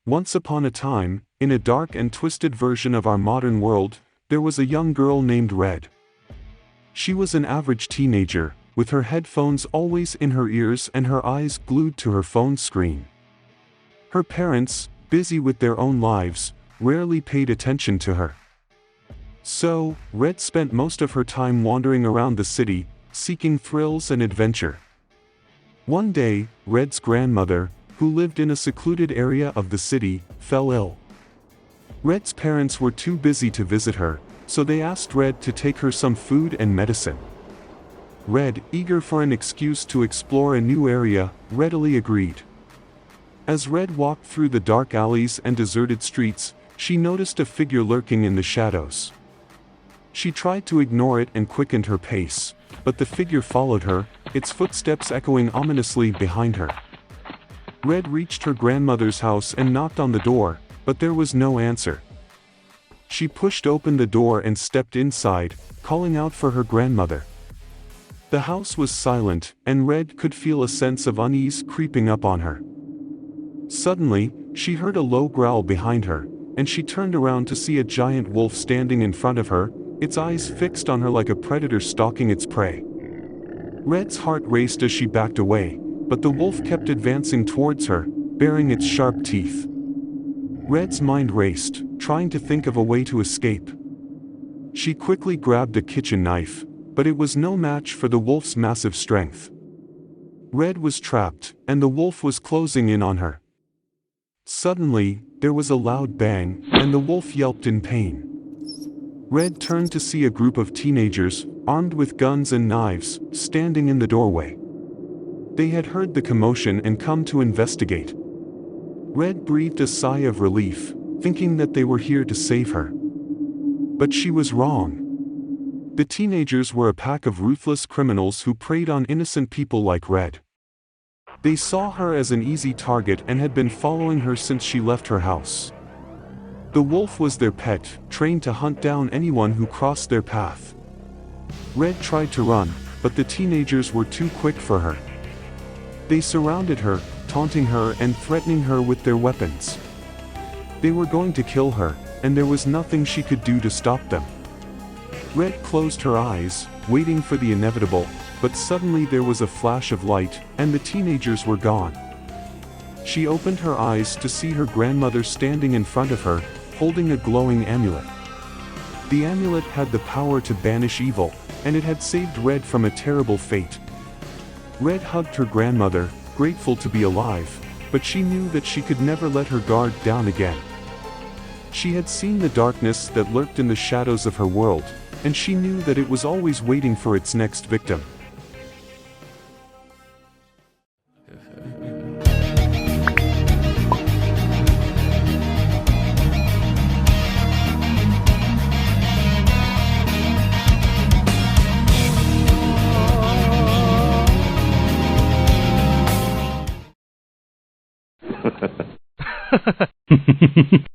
Once upon a time, in a dark and twisted version of our modern world, there was a young girl named Red. She was an average teenager, with her headphones always in her ears and her eyes glued to her phone screen. Her parents, busy with their own lives, rarely paid attention to her. So, Red spent most of her time wandering around the city, seeking thrills and adventure. One day, Red's grandmother, who lived in a secluded area of the city, fell ill. Red's parents were too busy to visit her, so they asked Red to take her some food and medicine. Red, eager for an excuse to explore a new area, readily agreed. As Red walked through the dark alleys and deserted streets, she noticed a figure lurking in the shadows. She tried to ignore it and quickened her pace, but the figure followed her, its footsteps echoing ominously behind her. Red reached her grandmother's house and knocked on the door, but there was no answer. She pushed open the door and stepped inside, calling out for her grandmother. The house was silent, and Red could feel a sense of unease creeping up on her. Suddenly, she heard a low growl behind her, and she turned around to see a giant wolf standing in front of her, its eyes fixed on her like a predator stalking its prey. Red's heart raced as she backed away, but the wolf kept advancing towards her, baring its sharp teeth. Red's mind raced, trying to think of a way to escape. She quickly grabbed a kitchen knife, but it was no match for the wolf's massive strength. Red was trapped, and the wolf was closing in on her. Suddenly, there was a loud bang, and the wolf yelped in pain. Red turned to see a group of teenagers, armed with guns and knives, standing in the doorway. They had heard the commotion and come to investigate. Red breathed a sigh of relief, thinking that they were here to save her. But she was wrong. The teenagers were a pack of ruthless criminals who preyed on innocent people like Red. They saw her as an easy target and had been following her since she left her house. The wolf was their pet, trained to hunt down anyone who crossed their path. Red tried to run, but the teenagers were too quick for her. They surrounded her, taunting her and threatening her with their weapons. They were going to kill her, and there was nothing she could do to stop them. Red closed her eyes, waiting for the inevitable, but suddenly there was a flash of light, and the teenagers were gone. She opened her eyes to see her grandmother standing in front of her, holding a glowing amulet. The amulet had the power to banish evil, and it had saved Red from a terrible fate. Red hugged her grandmother, grateful to be alive, but she knew that she could never let her guard down again. She had seen the darkness that lurked in the shadows of her world, and she knew that it was always waiting for its next victim.